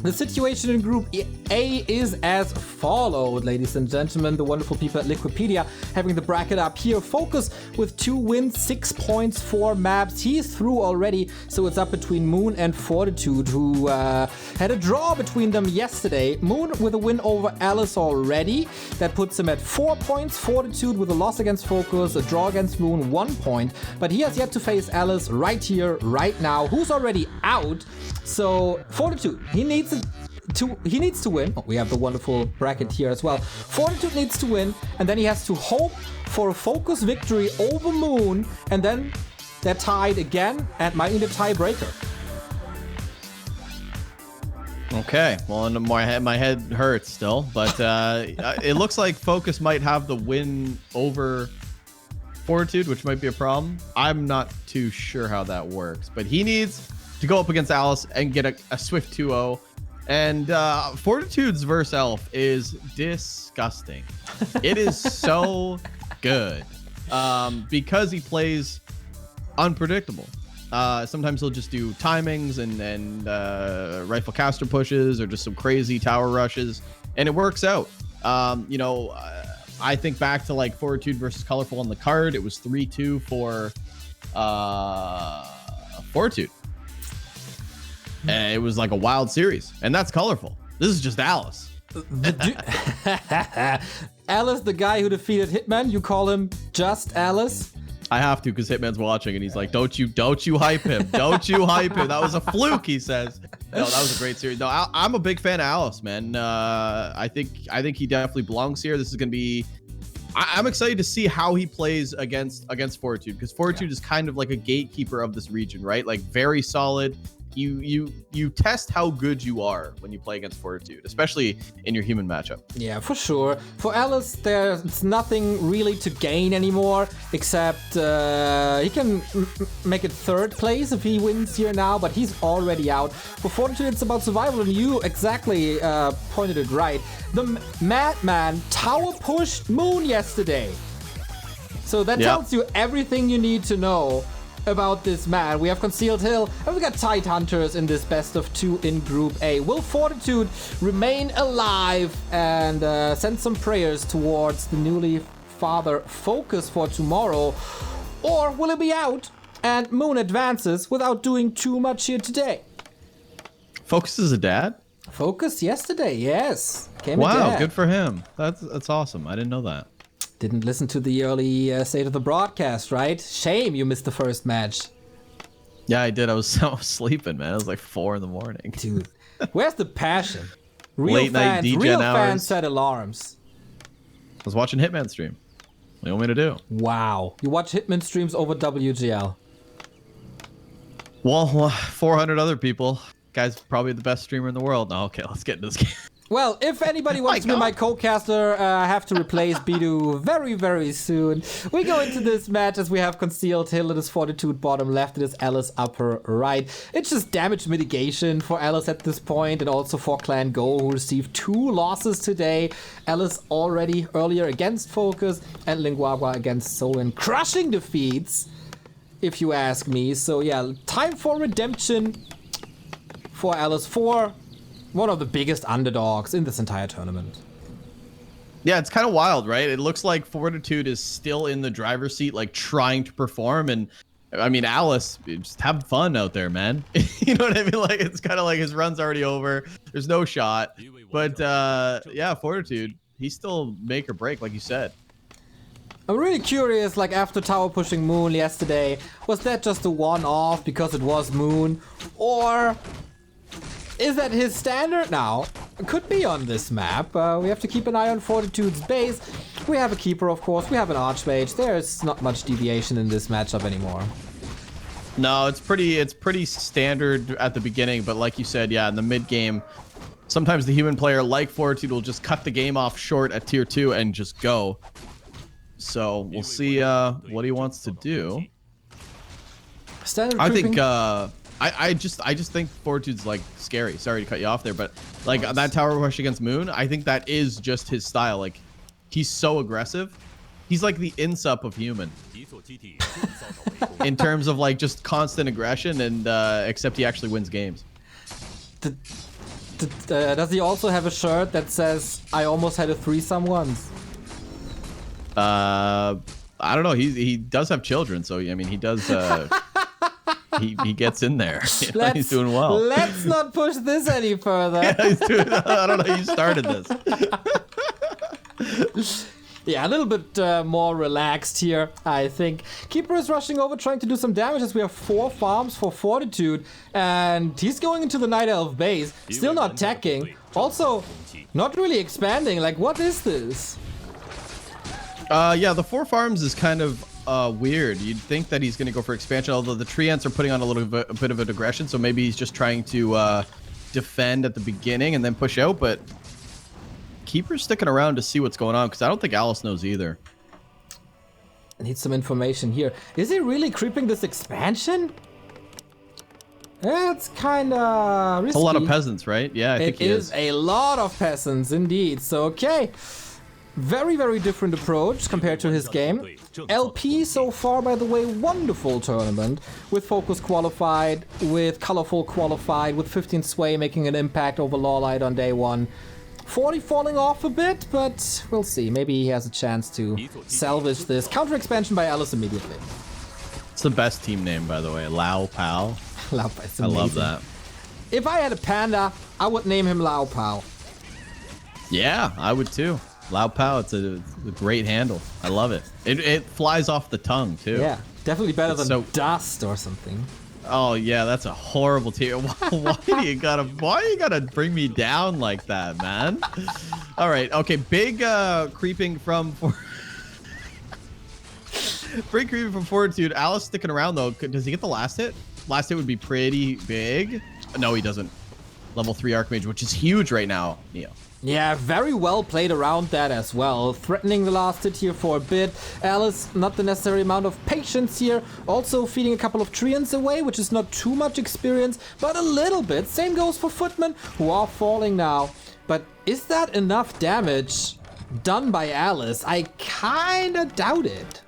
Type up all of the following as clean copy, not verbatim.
The situation in Group A is as followed, ladies and gentlemen. The wonderful people at Liquipedia having the bracket up here. Focus with 2 wins, 6 points, 4 maps. He's through already, so it's up between Moon and Fortitude, who had a draw between them yesterday. Moon with a win over Alice already. That puts him at 4 points. Fortitude with a loss against Focus, a draw against Moon, 1 point. But he has yet to face Alice right here, right now, who's already out. So Fortitude, he needs to win. Oh, we have the wonderful bracket here as well. Fortitude needs to win, and then he has to hope for a Focus victory over Moon, and then they're tied again and might need a tiebreaker. Okay, well, my head hurts still, but it looks like Focus might have the win over Fortitude, which might be a problem. I'm not too sure how that works, but he needs to go up against Alice and get a swift 2-0. And Fortitude's verse Elf is disgusting. It is so good because he plays unpredictable. Sometimes he'll just do timings and rifle caster pushes or just some crazy tower rushes, and it works out. I think back to like Fortitude versus Colorful on the card. It was 3-2 for Fortitude. And it was like a wild series, and that's Colorful. This is just Alice. Alice, the guy who defeated Hitman, you call him just Alice? I have to, because Hitman's watching, and he's like, don't you hype him. Don't you hype him. That was a fluke, he says. No, that was a great series. No, I'm a big fan of Alice, man. I think he definitely belongs here. This is going to be... I'm excited to see how he plays against Fortitude, because Fortitude is kind of like a gatekeeper of this region, right? Like, very solid. You test how good you are when you play against Fortitude, especially in your human matchup. Yeah, for sure. For Alice, there's nothing really to gain anymore, except he can make it 3rd place if he wins here now, but he's already out. For Fortitude, it's about survival, and you exactly pointed it right. The Madman tower pushed Moon yesterday. So that tells you everything you need to know about this man. We have Concealed Hill, and we got Tide Hunters in this best of 2 in Group A. Will Fortitude remain alive and send some prayers towards the newly father Focus for tomorrow, or will it be out and Moon advances without doing too much here today? Focus is a dad? Focus yesterday, yes. Wow, good for him. That's awesome. I didn't know that. Didn't listen to the early state of the broadcast, right? Shame you missed the first match. Yeah, I did. I was sleeping, man. It was like 4 in the morning. Dude, where's the passion? Late night DGen hours. Fans set alarms. I was watching Hitman stream. What do you want me to do? Wow. You watch Hitman streams over WGL. Well, 400 other people. Guy's probably the best streamer in the world. No, okay, let's get into this game. Well, if anybody wants to be my co-caster, I have to replace Bidoux very, very soon. We go into this match as we have Concealed Hill. It is Fortitude bottom left. It is Alice upper right. It's just damage mitigation for Alice at this point, and also for Clan Go, who received 2 losses today. Alice already earlier against Focus, and Linguagua against Solin. Crushing defeats, if you ask me. So yeah, time for redemption for Alice, for one of the biggest underdogs in this entire tournament. Yeah, it's kind of wild, right? It looks like Fortitude is still in the driver's seat, like trying to perform. And I mean, Alice, just have fun out there, man. You know what I mean? Like, it's kind of like his run's already over. There's no shot. But yeah, Fortitude, he's still make or break, like you said. I'm really curious, like after tower pushing Moon yesterday, was that just a one-off because it was Moon? Or is that his standard now? Could be on this map. We have to keep an eye on Fortitude's base. We have a keeper, of course. We have an archmage. There's not much deviation in this matchup anymore. No, it's pretty standard at the beginning, but like you said, yeah, in the mid game, sometimes the human player like Fortitude will just cut the game off short at tier 2 and just go. So we'll see what he wants to do. Standard I think I just think Fortitude's like scary. Sorry to cut you off there, but like that tower rush against Moon, I think that is just his style. Like, he's so aggressive. He's like the insup of human in terms of like just constant aggression, and except he actually wins games. Does he also have a shirt that says, I almost had a threesome once? I don't know. He does have children, so I mean, he does. He gets in there. He's doing well. Let's not push this any further. Yeah, I don't know. You started this. Yeah, a little bit more relaxed here, I think. Keeper is rushing over, trying to do some damage as we have 4 farms for Fortitude. And he's going into the Night Elf base. Still not teching. Also, not really expanding. Like, what is this? Yeah, the 4 farms is kind of weird. You'd think that he's going to go for expansion, although the tree ants are putting on a bit of an aggression, so maybe he's just trying to defend at the beginning and then push out, but Keeper's sticking around to see what's going on, because I don't think Alice knows either. I need some information here. Is he really creeping this expansion? It's kind of risky. A lot of peasants, right? Yeah, I think he is. It is a lot of peasants, indeed. So, okay. Very, very different approach compared to his game. LP so far, by the way, wonderful tournament. With Focus qualified, with Colorful qualified, with 15 Sway making an impact over Lawlight on day 1. 40 falling off a bit, but we'll see. Maybe he has a chance to salvage this. Counter expansion by Alice immediately. It's the best team name, by the way. Lao Pao. Lao Pao. I love that. If I had a panda, I would name him Lao Pao. Yeah, I would too. Lao Pao, it's a great handle. I love it. It flies off the tongue too. Yeah, definitely better It's than Dust or something. Oh yeah, that's a horrible team. Why you gotta bring me down like that, man? All right, okay, big creeping from big creeping from Fortitude. Alice sticking around though. Does he get the last hit? Last hit would be pretty big. No, he doesn't. Level 3 Archmage, which is huge right now, Neo. Yeah, very well played around that as well. Threatening the last hit here for a bit. Alice, not the necessary amount of patience here. Also feeding a couple of treants away, which is not too much experience, but a little bit. Same goes for Footmen, who are falling now. But is that enough damage done by Alice? I kinda doubt it.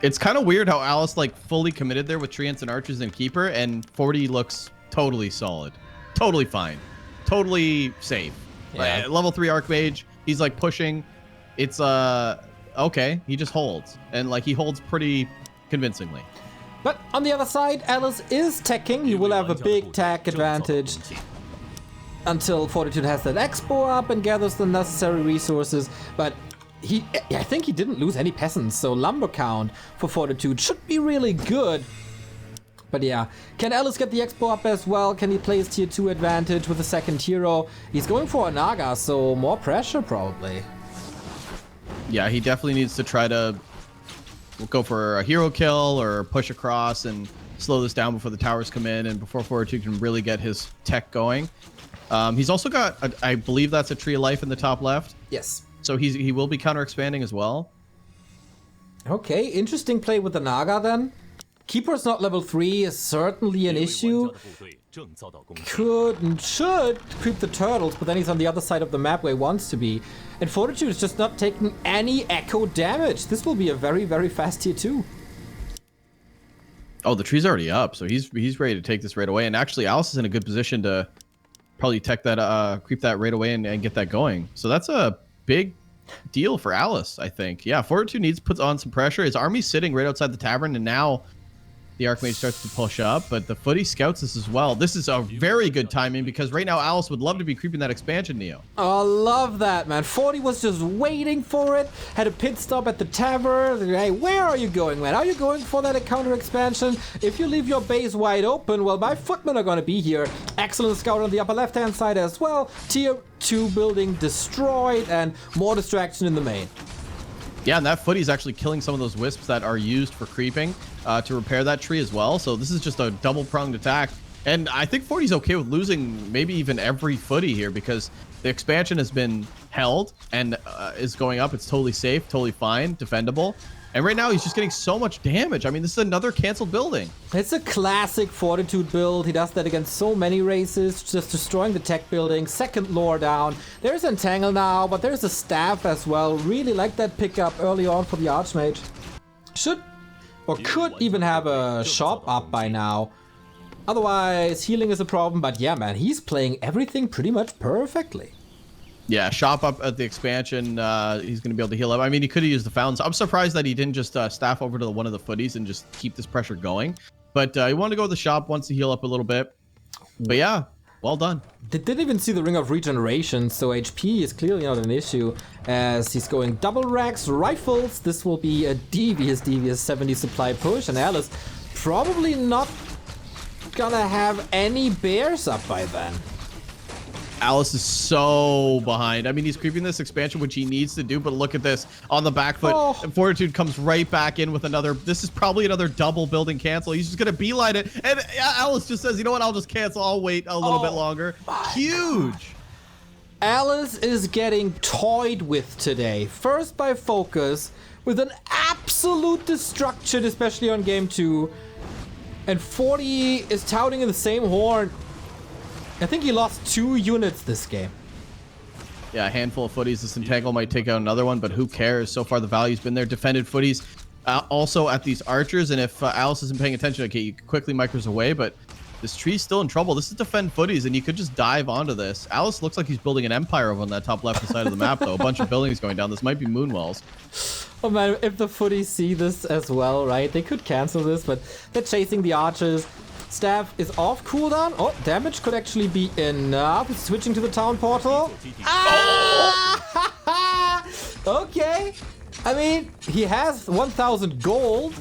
It's kind of weird how Alice like fully committed there with treants and archers and keeper, and 40 looks totally solid. Totally fine. Totally safe. Yeah. Level 3 Archmage, he's like pushing. It's okay, he just holds. And like he holds pretty convincingly. But on the other side, Alice is teching. He will have a big tech advantage until Fortitude has that expo up and gathers the necessary resources. But I think he didn't lose any peasants, so lumber count for Fortitude should be really good. But yeah, can Alice get the expo up as well? Can he play his tier 2 advantage with the second hero? He's going for a Naga, so more pressure probably. Yeah, he definitely needs to try to go for a hero kill or push across and slow this down before the towers come in and before Fortitude can really get his tech going. He's also got, I believe that's a Tree of Life in the top left. Yes. So he will be counter expanding as well. Okay, interesting play with the Naga then. Keeper's not level 3 is certainly an issue. Could and should creep the turtles, but then he's on the other side of the map where he wants to be. And Fortitude is just not taking any echo damage. This will be a very, very fast tier 2. Oh, the tree's already up, so he's ready to take this right away. And actually, Alice is in a good position to probably tech that, creep that right away and get that going. So that's a big deal for Alice, I think. Yeah, Fortitude needs to put on some pressure. His army's sitting right outside the tavern, and now the Archmage starts to push up, but the Footy scouts this as well. This is a very good timing because right now Alice would love to be creeping that expansion, Neo. Oh, I love that, man. 40 was just waiting for it. Had a pit stop at the tavern. Hey, where are you going, man? Are you going for that counter expansion? If you leave your base wide open, well, my footmen are going to be here. Excellent scout on the upper left-hand side as well. Tier 2 building destroyed and more distraction in the main. Yeah, and that Footy is actually killing some of those wisps that are used for creeping to repair that tree as well. So this is just a double-pronged attack. And I think 40's okay with losing maybe even every Footy here because the expansion has been held and is going up. It's totally safe, totally fine, defendable. And right now he's just getting so much damage. I mean, this is another canceled building. It's a classic Fortitude build. He does that against so many races, just destroying the tech building. Second lore down. There's Entangle now, but there's a staff as well. Really like that pickup early on for the Archmage. Should or could even have a shop up by now. Otherwise, healing is a problem, but yeah, man, he's playing everything pretty much perfectly. Yeah, shop up at the expansion. He's going to be able to heal up. I mean, he could have used the fountains. I'm surprised that he didn't just staff over to one of the footies and just keep this pressure going. But he wanted to go to the shop, wants to heal up a little bit. But yeah, well done. Didn't even see the Ring of Regeneration, so HP is clearly not an issue as he's going double racks, rifles. This will be a devious 70 supply push, and Alice probably not gonna have any bears up by then. Alice is so behind. I mean, he's creeping this expansion, which he needs to do, but look at this on the back foot. Oh. And Fortitude comes right back in with another. This is probably another double building cancel. He's just going to beeline it. And Alice just says, you know what? I'll just cancel. I'll wait a little bit longer. Huge. Alice is getting toyed with today. First by Focus with an absolute destruction, especially on game 2. And 40 is touting in the same horn. I think he lost 2 units this game. Yeah, a handful of footies. This entangle might take out another one, but who cares? So far, the value's been there. Defended footies also at these archers. And if Alice isn't paying attention, okay, you quickly micros away, but this tree's still in trouble. This is defend footies, and you could just dive onto this. Alice looks like he's building an empire over on that top left side of the map, though. A bunch of buildings going down. This might be moonwells. Oh man, if the footies see this as well, right? They could cancel this, but they're chasing the archers. Staff is off cooldown. Oh, damage could actually be enough. It's switching to the town portal. Ah! Okay. I mean, he has 1,000 gold,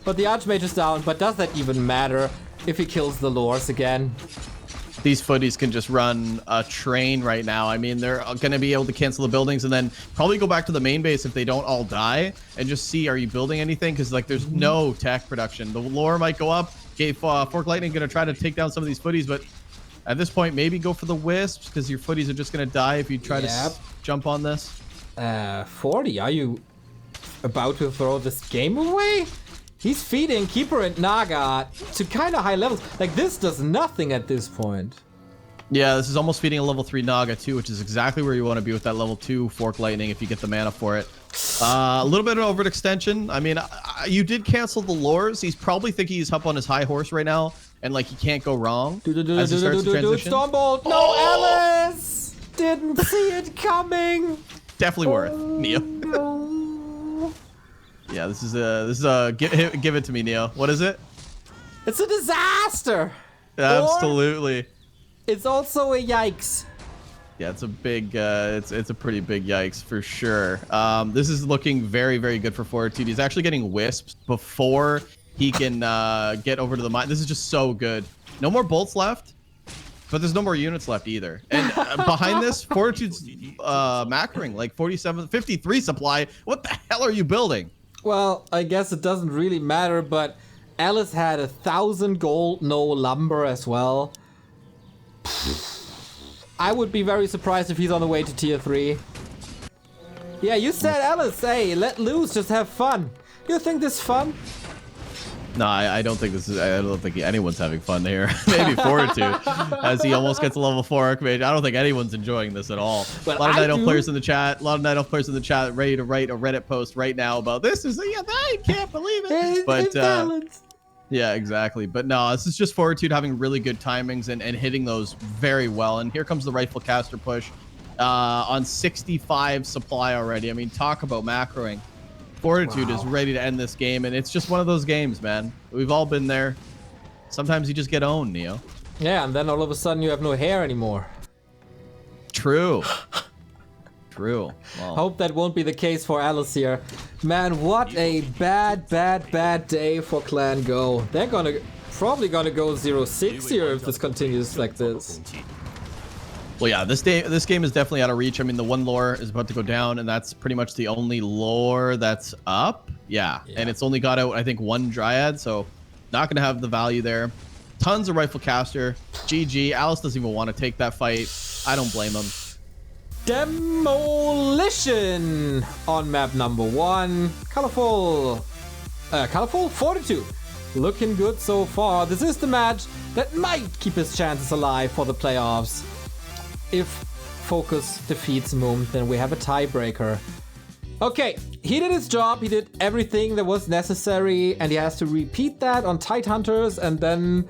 but the Archmage is down. But does that even matter if he kills the lords again? These footies can just run a train right now. I mean, they're going to be able to cancel the buildings and then probably go back to the main base if they don't all die and just see, are you building anything? Because, like, there's no tech production. The lore might go up. Okay, Fork Lightning going to try to take down some of these footies, but at this point, maybe go for the wisps because your footies are just going to die if you try to jump on this. 40, are you about to throw this game away? He's feeding Keeper and Naga to kind of high levels. Like, this does nothing at this point. Yeah, this is almost feeding a level 3 Naga too, which is exactly where you want to be with that level 2 Fork Lightning if you get the mana for it. A little bit of overextension. I mean, you did cancel the lures. He's probably thinking he's up on his high horse right now, and like he can't go wrong as he starts to transition. Stormbolt! No, Alice! Didn't see it coming. Definitely worth Neo. No. Yeah, this is a give it to me, Neo. What is it? It's a disaster. Absolutely. Or it's also a yikes. Yeah, it's a big, it's a pretty big yikes for sure. This is looking very, very good for Fortitude. He's actually getting wisps before he can get over to the mine. This is just so good. No more bolts left, but there's no more units left either. And behind this, Fortitude's macroing like 53 supply. What the hell are you building? Well, I guess it doesn't really matter, but Alice had 1,000 gold, no lumber as well. I would be very surprised if he's on the way to tier 3. Yeah, you said Alice, hey, let loose, just have fun. You think this is fun? No, I don't think this is. I don't think anyone's having fun here. Maybe Fortitude, as he almost gets a level 4 Archmage. I don't think anyone's enjoying this at all. Well, a lot of Night Elf players in the chat. A lot of Night Elf players in the chat ready to write a Reddit post right now about this. I can't believe it. But yeah, exactly. But no, this is just Fortitude having really good timings and hitting those very well. And here comes the Rightful Caster push on 65 supply already. I mean, talk about macroing. Fortitude is ready to end this game, and it's just one of those games, man. We've all been there. Sometimes you just get owned, Neo. Yeah, and then all of a sudden you have no hair anymore. True. True. Well, Hope that won't be the case for Alice here. Man, what a bad day for Clan Go. They're probably gonna go 0-6 here if this continues like this. well, yeah, this game is definitely out of reach. I mean, the one lore is about to go down, and that's pretty much the only lore that's up. Yeah, and it's only got out, I think, 1 Dryad, so not going to have the value there. Tons of Rifle Caster. GG. Alice doesn't even want to take that fight. I don't blame him. Demolition on map number 1. Colorful Fortitude. Looking good so far. This is the match that might keep his chances alive for the playoffs. If Focus defeats Moom, then we have a tiebreaker. Okay, he did his job. He did everything that was necessary, and he has to repeat that on Tight Hunters and then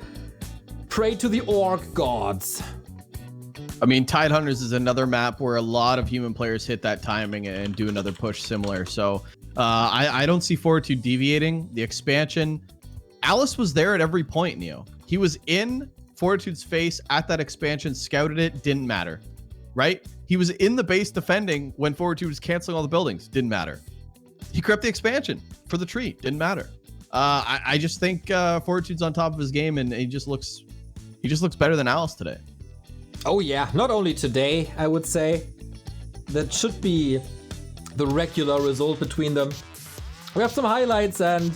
Pray to the orc gods. I mean, Tidehunters is another map where a lot of human players hit that timing and do another push similar. So I don't see Fortitude deviating. The expansion, Alice was there at every point, Neo. He was in Fortitude's face at that expansion, scouted it, didn't matter, right? He was in the base defending when Fortitude was canceling all the buildings, didn't matter. He crept the expansion for the tree, didn't matter. I just think Fortitude's on top of his game, and he just looks better than Alice today. Oh yeah, not only today, I would say. That should be the regular result between them. We have some highlights, and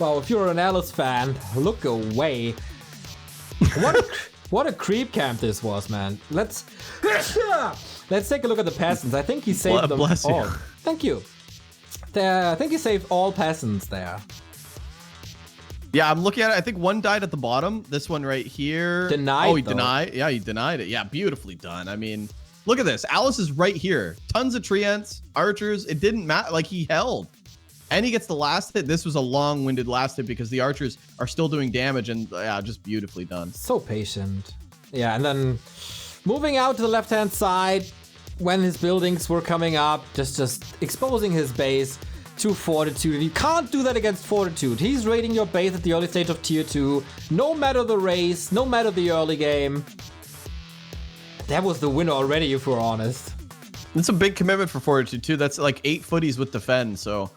wow, if you're an Alice fan, look away. What a creep camp this was, man. Let's take a look at the peasants. I think he saved them bless all. you. Thank you. I think he saved all peasants there. Yeah, I'm looking at it. I think one died at the bottom. This one right here. Denied. Oh, he denied. Yeah, he denied it. Yeah, beautifully done. I mean, look at this. Alice is right here. Tons of treants, archers. It didn't matter. Like, he held. And he gets the last hit. This was a long-winded last hit because the archers are still doing damage, and yeah, just beautifully done. So patient. Yeah, and then moving out to the left-hand side when his buildings were coming up, just exposing his base to Fortitude. And you can't do that against Fortitude. He's raiding your base at the early stage of tier 2, no matter the race, no matter the early game. That was the winner already, if we're honest. It's a big commitment for Fortitude, too. That's like 8 footies with defend, so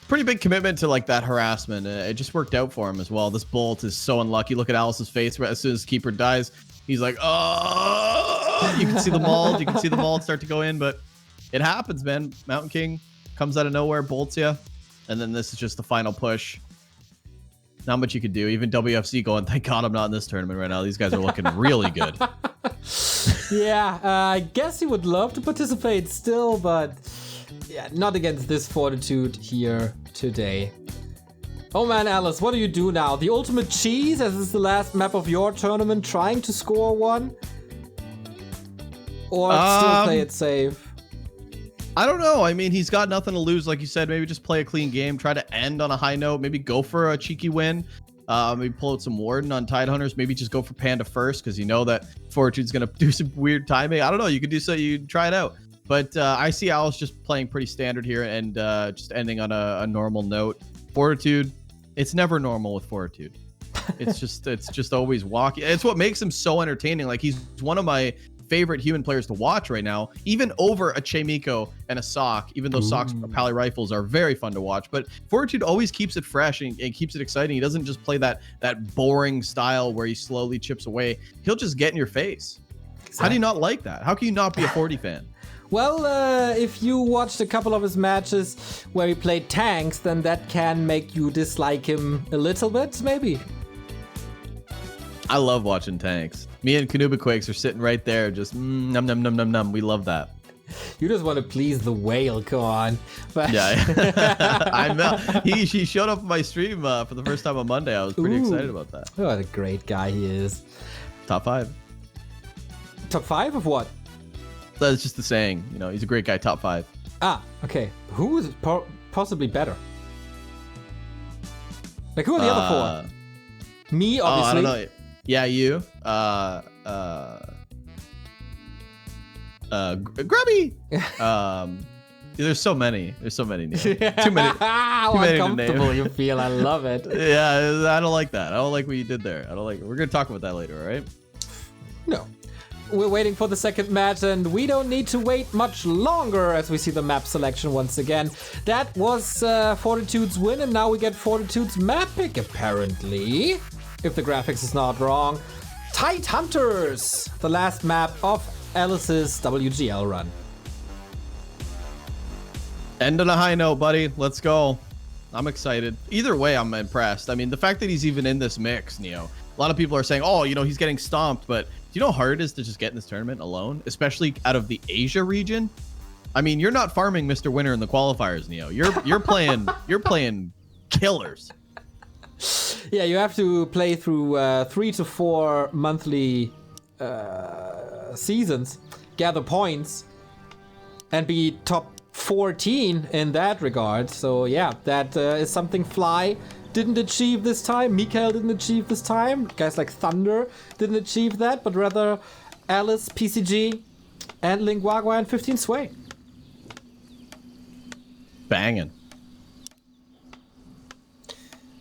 pretty big commitment to like that harassment. It just worked out for him as well. This bolt is so unlucky. Look at Alice's face as soon as Keeper dies. He's like, oh, you can see the mold. You can see the mold start to go in, but it happens, man. Mountain King comes out of nowhere, bolts you, and then this is just the final push. Not much you could do. Even WFC going, thank God I'm not in this tournament right now. These guys are looking really good. Yeah, I guess he would love to participate still, but yeah, not against this Fortitude here today. Oh man, Alice, what do you do now? The ultimate cheese, as is the last map of your tournament, trying to score one? Or still play it safe? I don't know. I mean, he's got nothing to lose. Like you said, maybe just play a clean game, try to end on a high note, maybe go for a cheeky win. Maybe pull out some Warden on Tidehunters. Maybe just go for Panda first, because you know that Fortune's going to do some weird timing. I don't know. You could do so. You try it out. But I see Alice just playing pretty standard here and just ending on a normal note. Fortitude, it's never normal with Fortitude. It's just always walking. It's what makes him so entertaining. Like, he's one of my favorite human players to watch right now, even over a Chaemiko and a Sock, even though Sock's Pally rifles are very fun to watch. But Fortitude always keeps it fresh and keeps it exciting. He doesn't just play that boring style where he slowly chips away. He'll just get in your face. Exactly. How do you not like that? How can you not be a 40 fan? Well, if you watched a couple of his matches where he played tanks, then that can make you dislike him a little bit, maybe. I love watching tanks. Me and Kanuba Quakes are sitting right there, just num num num num num. We love that. You just want to please the whale, come on. But yeah, I know. He showed up on my stream for the first time on Monday. I was pretty excited about that. What a great guy he is. Top 5. Top 5 of what? That's just the saying. You know, he's a great guy. Top 5. Ah, okay. Who is possibly better? Like, who are the other 4? Me, obviously. Oh, I don't know. Yeah, you. Grubby. There's so many. There's so many. Too many. How uncomfortable you feel. I love it. Yeah, I don't like that. I don't like what you did there. I don't like it. We're gonna talk about that later, all right? No. We're waiting for the second match, and we don't need to wait much longer as we see the map selection once again. That was Fortitude's win, and now we get Fortitude's map pick, apparently. If the graphics is not wrong. Tidehunters, the last map of Alice's WGL run. End on a high note, buddy. Let's go. I'm excited. Either way, I'm impressed. I mean, the fact that he's even in this mix, Neo. A lot of people are saying, oh, you know, he's getting stomped, but do you know how hard it is to just get in this tournament alone, especially out of the Asia region? I mean, you're not farming Mr. Winner in the qualifiers, Neo. You're playing killers. Yeah, you have to play through 3 to 4 monthly seasons, gather points, and be top 14 in that regard. So yeah, that is something Fly didn't achieve this time. Mikael didn't achieve this time. Guys like Thunder didn't achieve that, but rather Alice, PCG, and Linguagua and 15 Sway. Banging.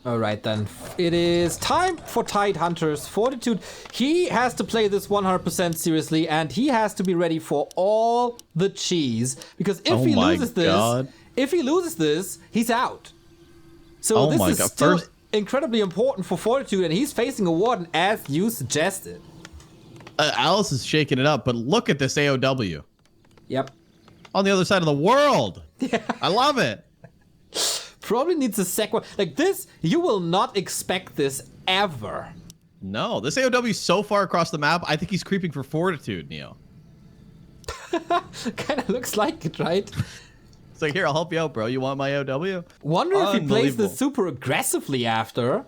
Alright then, it is time for Tidehunters. Fortitude, he has to play this 100% seriously, and he has to be ready for all the cheese, because if he loses this, he's out. So this is still incredibly important for Fortitude, and he's facing a Warden as you suggested. Alice is shaking it up, but look at this AOW. Yep. On the other side of the world. Yeah. I love it. Probably needs a second. Like this, you will not expect this ever. No, this AOW is so far across the map, I think he's creeping for Fortitude, Neo. Kind of looks like it, right? It's like, here, I'll help you out, bro. You want my AOW? Wonder if he plays this super aggressively after.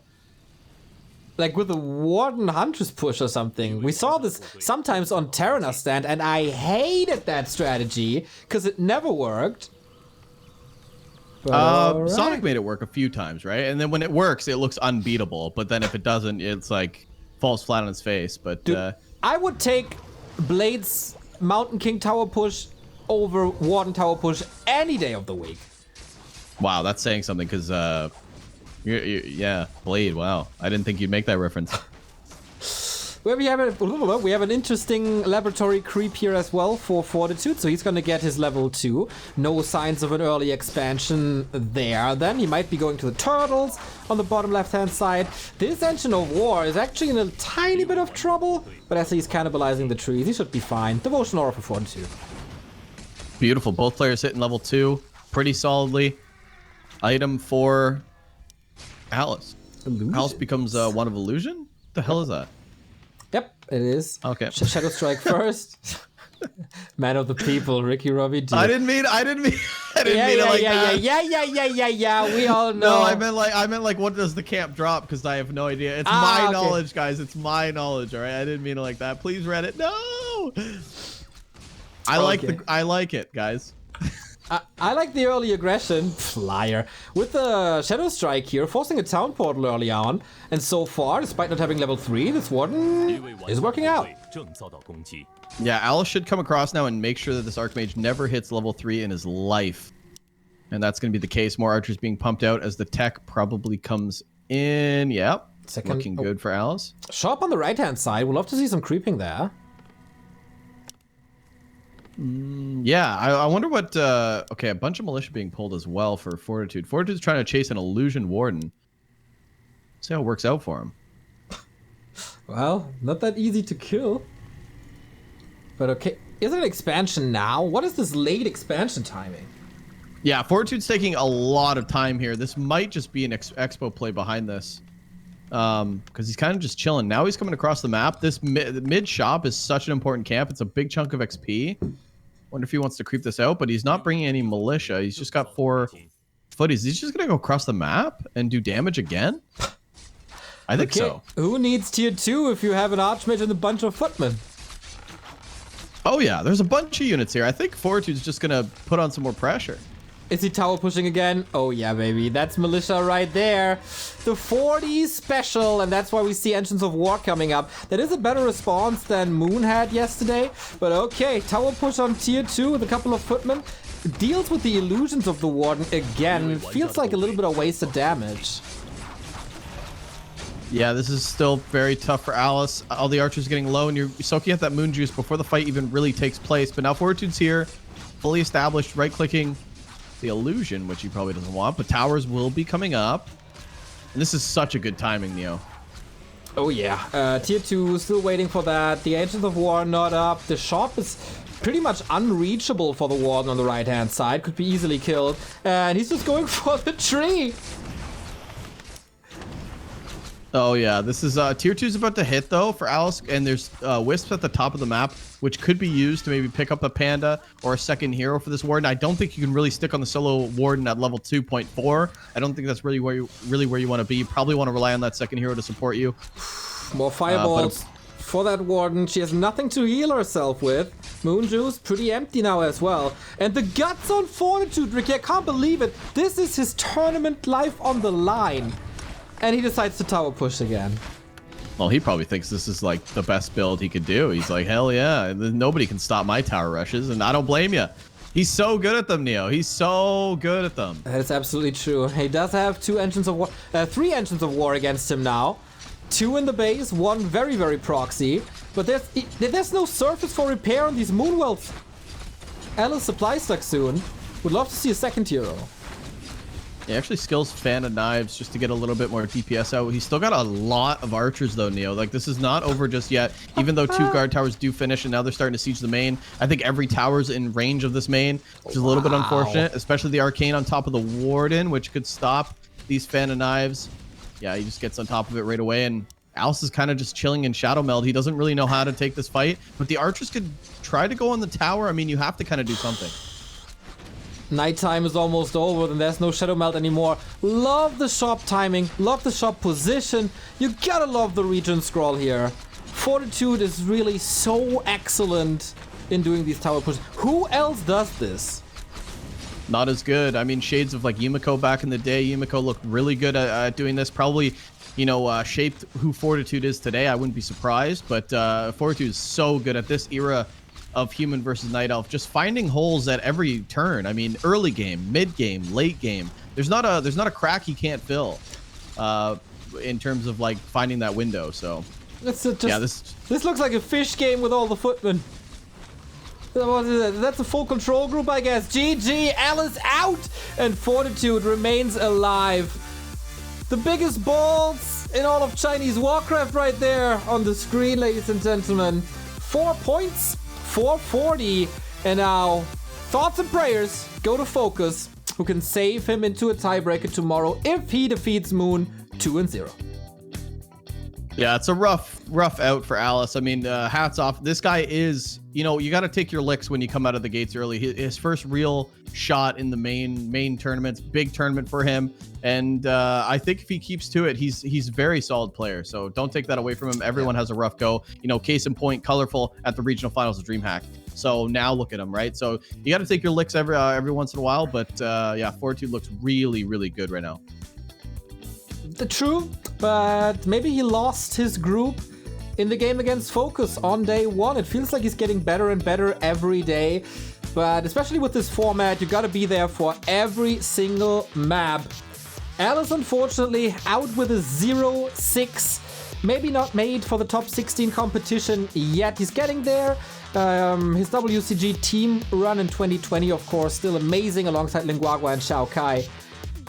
Like with a Warden Huntress push or something. We saw this sometimes on Terranar stand, and I hated that strategy because it never worked. Sonic made it work a few times, right? And then when it works, it looks unbeatable. But then if it doesn't, it's like falls flat on its face. But dude, I would take Blade's Mountain King tower push over Warden tower push any day of the week. Wow, that's saying something because, yeah, Blade. Wow, I didn't think you'd make that reference. Well, we have an interesting laboratory creep here as well for Fortitude, so he's going to get his level 2. No signs of an early expansion there. Then he might be going to the turtles on the bottom left-hand side. This Engine of War is actually in a tiny bit of trouble, but as he's cannibalizing the trees, he should be fine. Devotion Aura for Fortitude. Beautiful. Both players hitting level 2 pretty solidly. Item for Alice. Illusions. Alice becomes one of Illusion? What the hell is that? Yep, it is. Okay. Shadow Strike first. Man of the people, Ricky Robbie D. I didn't mean it like that. Yeah. We all know. No, I meant like what does the camp drop? Because I have no idea. It's my knowledge, guys. It's my knowledge. All right. I didn't mean it like that. Please Reddit. No. I like it, guys. I like the early aggression, flyer, with the Shadow Strike here, forcing a town portal early on. And so far, despite not having level 3, this Warden is working out. Yeah, Alice should come across now and make sure that this Archmage never hits level 3 in his life. And that's going to be the case. More archers being pumped out as the tech probably comes in. Yep, looking good for Alice. Shop on the right-hand side. We'll love to see some creeping there. Yeah, I wonder what... okay, a bunch of militia being pulled as well for Fortitude. Fortitude's trying to chase an Illusion Warden. See how it works out for him. Well, not that easy to kill. But okay, is it an expansion now? What is this late expansion timing? Yeah, Fortitude's taking a lot of time here. This might just be an expo play behind this. Because he's kind of just chilling. Now he's coming across the map. This mid shop is such an important camp. It's a big chunk of XP. Wonder if he wants to creep this out, but he's not bringing any militia. He's just got 4 footies. He's just going to go across the map and do damage again? I think so. Who needs tier 2 if you have an Archmage and a bunch of footmen? Oh yeah, there's a bunch of units here. I think Fortitude's just going to put on some more pressure. Is he tower pushing again? Oh yeah, baby. That's militia right there. The 40 special, and that's why we see Engines of War coming up. That is a better response than Moon had yesterday. But okay, tower push on tier 2 with a couple of footmen. Deals with the illusions of the Warden again. Feels like a little bit of wasted damage. Yeah, this is still very tough for Alice. All the archers getting low, and you're soaking up that moon juice before the fight even really takes place. But now Fortitude's here, fully established, right-clicking the illusion, which he probably doesn't want, but towers will be coming up. And this is such a good timing, Neo. Oh yeah, tier 2 still waiting for that. The Agents of War not up. The shop is pretty much unreachable for the Warden on the right hand side. Could be easily killed. And he's just going for the tree. Oh yeah, this is tier 2 is about to hit though for Alice, and there's wisps at the top of the map, which could be used to maybe pick up a panda or a second hero for this Warden. I don't think you can really stick on the solo Warden at level 2.4. I don't think that's really where you want to be. You probably want to rely on that second hero to support you. More fireballs for that Warden. She has nothing to heal herself with. Moon Juice pretty empty now as well. And the guts on Fortitude, Ricky. I can't believe it. This is his tournament life on the line. And he decides to tower push again. Well, he probably thinks this is like the best build he could do. He's like, hell yeah, nobody can stop my tower rushes, and I don't blame you. He's so good at them, Neo. He's so good at them. That is absolutely true. He does have 3 engines of war against him now. 2 in the base, 1 very, very proxy. But there's no surface for repair on these Moonwells. Alice supply stuck soon. Would love to see a second hero. He actually skills Fan of Knives just to get a little bit more DPS out. He's still got a lot of archers though, Neo. Like, this is not over just yet. Even though 2 guard towers do finish and now they're starting to siege the main. I think every tower's in range of this main, which is a little bit unfortunate, especially the Arcane on top of the Warden, which could stop these Fan of Knives. Yeah, he just gets on top of it right away, and Alice is kind of just chilling in Shadow Meld. He doesn't really know how to take this fight, but the archers could try to go on the tower. I mean, you have to kind of do something. Nighttime is almost over, then there's no Shadow Melt anymore. Love the shop timing, love the shop position. You gotta love the regen scroll here. Fortitude is really so excellent in doing these tower pushes. Who else does this? Not as good. I mean, shades of like Yumiko back in the day. Yumiko looked really good at doing this. Probably, you know, shaped who Fortitude is today. I wouldn't be surprised, but Fortitude is so good at this era of human versus night elf, just finding holes at every turn. I mean, early game, mid game, late game. There's not a crack he can't fill in terms of like finding that window. So this looks like a fish game with all the footmen. What is that? That's a full control group, I guess. GG, Alice out, and Fortitude remains alive. The biggest balls in all of Chinese Warcraft right there on the screen, ladies and gentlemen. 4 points. 440, and now thoughts and prayers go to Focus, who can save him into a tiebreaker tomorrow if he defeats Moon 2-0. Yeah, it's a rough out for Alice. I mean, hats off. This guy is, you know, you got to take your licks when you come out of the gates early. His first real shot in the main tournaments, big tournament for him. And I think if he keeps to it, he's a very solid player. So don't take that away from him. Everyone has a rough go. You know, case in point, Colorful at the regional finals of DreamHack. So now look at him, right? So you got to take your licks every once in a while. But yeah, Fortitude looks really, really good right now. True, but maybe he lost his group in the game against Focus on day 1. It feels like he's getting better and better every day, but especially with this format, you gotta be there for every single map. Alice, unfortunately, out with a 0-6. Maybe not made for the top 16 competition yet. He's getting there. His WCG team run in 2020, of course, still amazing alongside Linguagua and Shao Kai.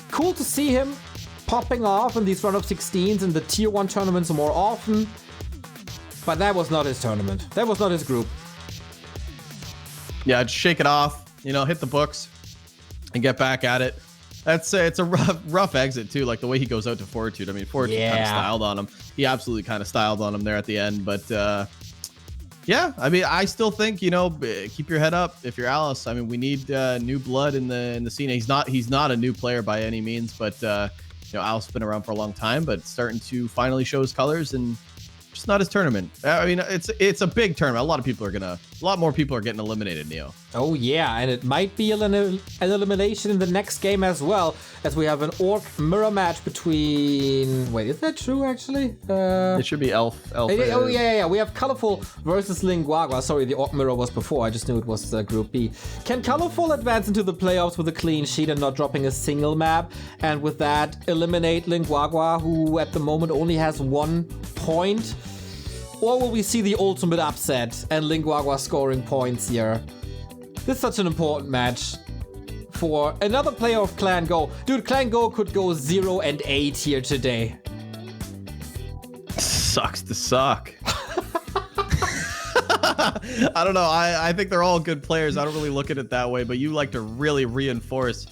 Cool to see him popping off in these run of 16s in the tier 1 tournaments more often. But that was not his tournament. That was not his group. Yeah, just shake it off, you know, hit the books and get back at it. It's a rough exit too, like the way he goes out to Fortitude. I mean, Fortitude kind of styled on him. He absolutely kind of styled on him there at the end. But yeah, I mean, I still think, you know, keep your head up if you're Alice. I mean, we need new blood in the scene. He's not a new player by any means, but you know, Alice's been around for a long time, but starting to finally show his colors, and just not his tournament. I mean, it's a big tournament. A lot more people are getting eliminated, Neo. Oh yeah, and it might be an elimination in the next game as well, as we have an Orc mirror match between... Wait, is that true actually? It should be Elf. Oh yeah. We have Colorful versus Linguagua. Sorry, the Orc mirror was before. I just knew it was Group B. Can Colorful advance into the playoffs with a clean sheet and not dropping a single map? And with that, eliminate Linguagua, who at the moment only has 1 point? Or will we see the ultimate upset and Linguagua scoring points here? This is such an important match for another player of Clan Go. Dude, Clan Go could go 0-8 here today. Sucks to suck. I don't know. I think they're all good players. I don't really look at it that way, but you like to really reinforce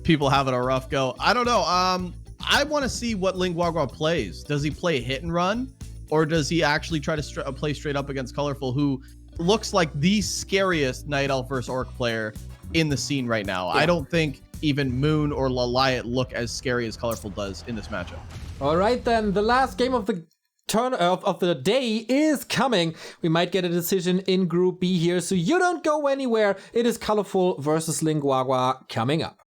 people having a rough go. I don't know. I want to see what Linguagua plays. Does he play hit and run? Or does he actually try to play straight up against Colorful, who looks like the scariest Night Elf versus Orc player in the scene right now? Yeah. I don't think even Moon or Laliat look as scary as Colorful does in this matchup. All right, then. The last game of the of the day is coming. We might get a decision in Group B here, so you don't go anywhere. It is Colorful versus Linguagua coming up.